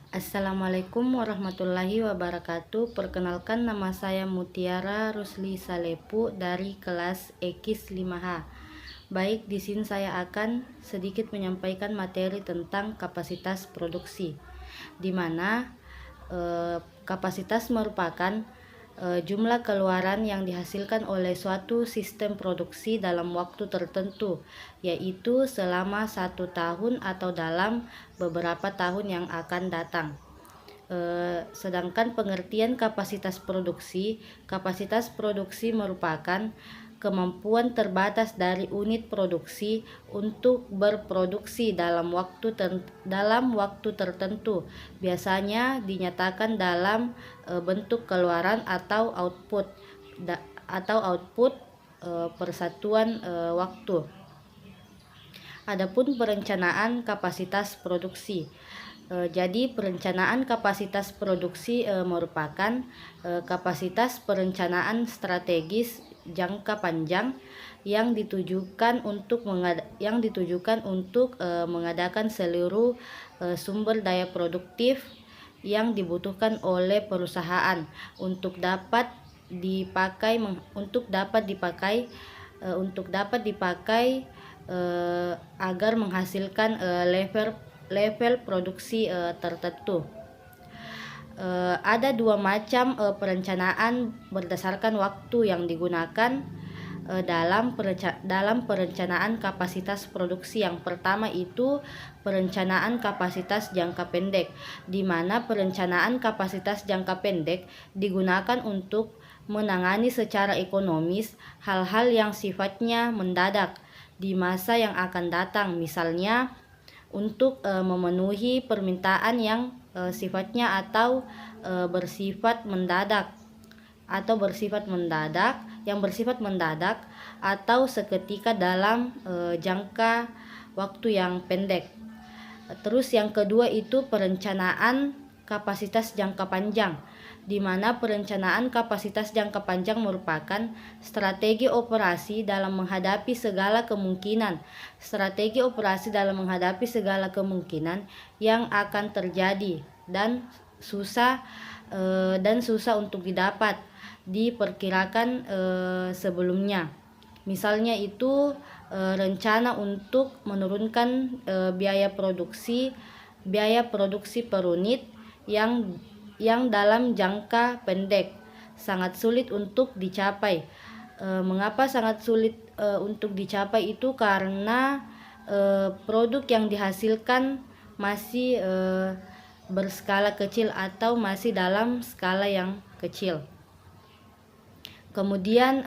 Assalamualaikum warahmatullahi wabarakatuh. Perkenalkan, nama saya Mutiara Rusli Salepu dari kelas EKIS 5H. Baik, di sini saya akan sedikit menyampaikan materi tentang kapasitas produksi, di mana kapasitas merupakan jumlah keluaran yang dihasilkan oleh suatu sistem produksi dalam waktu tertentu, yaitu selama 1 tahun atau dalam beberapa tahun yang akan datang. Sedangkan pengertian kapasitas produksi merupakan kemampuan terbatas dari unit produksi untuk berproduksi dalam waktu tertentu, biasanya dinyatakan dalam bentuk keluaran atau output persatuan waktu. Adapun perencanaan kapasitas produksi. Jadi perencanaan kapasitas produksi merupakan kapasitas perencanaan strategis jangka panjang yang ditujukan untuk mengadakan seluruh sumber daya produktif yang dibutuhkan oleh perusahaan untuk dapat dipakai agar menghasilkan level produksi tertentu. Ada dua macam perencanaan berdasarkan waktu yang digunakan dalam perencanaan kapasitas produksi. Yang pertama itu perencanaan kapasitas jangka pendek, di mana perencanaan kapasitas jangka pendek digunakan untuk menangani secara ekonomis hal-hal yang sifatnya mendadak di masa yang akan datang, misalnya untuk memenuhi permintaan yang bersifat mendadak atau seketika dalam jangka waktu yang pendek. Terus yang kedua itu perencanaan kapasitas jangka panjang, di mana perencanaan kapasitas jangka panjang merupakan strategi operasi dalam menghadapi segala kemungkinan yang akan terjadi dan susah untuk diperkirakan sebelumnya. Misalnya itu rencana untuk menurunkan biaya produksi per unit yang dalam jangka pendek sangat sulit untuk dicapai. Mengapa sangat sulit untuk dicapai itu? Karena produk yang dihasilkan masih berskala kecil atau masih dalam skala yang kecil. Kemudian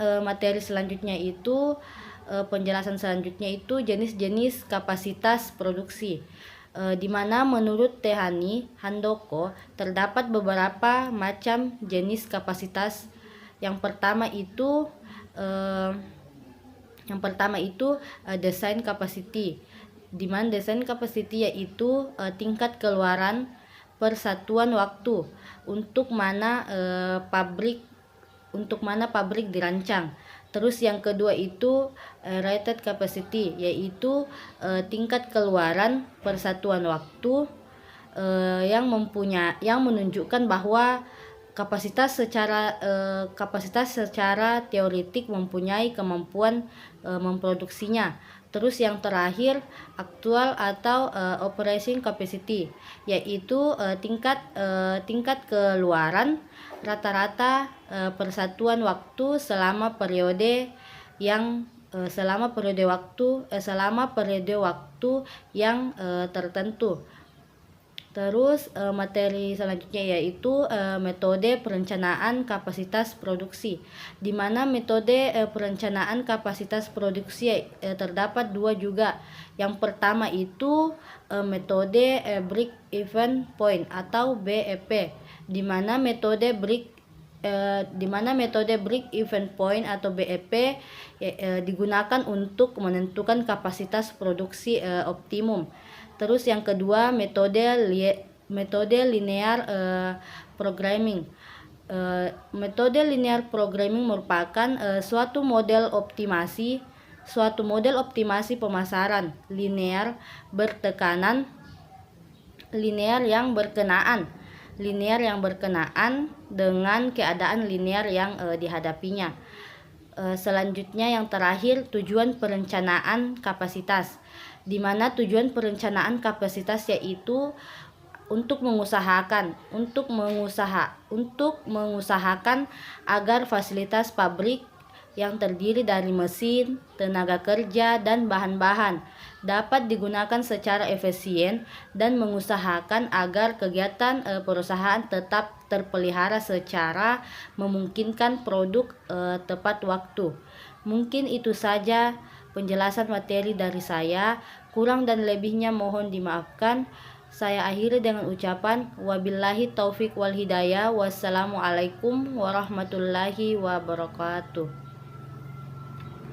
penjelasan selanjutnya itu jenis-jenis kapasitas produksi, di mana menurut Tehani Handoko terdapat beberapa macam jenis kapasitas. Yang pertama itu design capacity, di mana design capacity yaitu tingkat keluaran per satuan waktu untuk mana pabrik dirancang. Terus yang kedua itu rated capacity, yaitu tingkat keluaran per satuan waktu yang menunjukkan bahwa kapasitas secara teoretik mempunyai kemampuan memproduksinya. Terus yang terakhir actual atau operating capacity, yaitu tingkat keluaran rata-rata persatuan waktu selama periode waktu yang tertentu. Terus materi selanjutnya yaitu metode perencanaan kapasitas produksi, di mana metode perencanaan kapasitas produksi terdapat dua juga. Yang pertama itu metode break-even point atau BEP, di mana metode break-even point atau BEP digunakan untuk menentukan kapasitas produksi optimum. Terus yang kedua metode linear programming. Metode linear programming merupakan suatu model optimasi pemasaran linear bertekanan linear yang berkenaan. Linear yang berkenaan dengan keadaan linear yang dihadapinya. Selanjutnya yang terakhir, tujuan perencanaan kapasitas, di mana tujuan perencanaan kapasitas yaitu untuk mengusahakan agar fasilitas pabrik yang terdiri dari mesin, tenaga kerja, dan bahan-bahan dapat digunakan secara efisien dan mengusahakan agar kegiatan perusahaan tetap terpelihara secara memungkinkan produk tepat waktu. Mungkin itu saja penjelasan materi dari saya. Kurang dan lebihnya mohon dimaafkan. Saya akhiri dengan ucapan wabillahi taufik wal hidayah. Wassalamualaikum warahmatullahi wabarakatuh.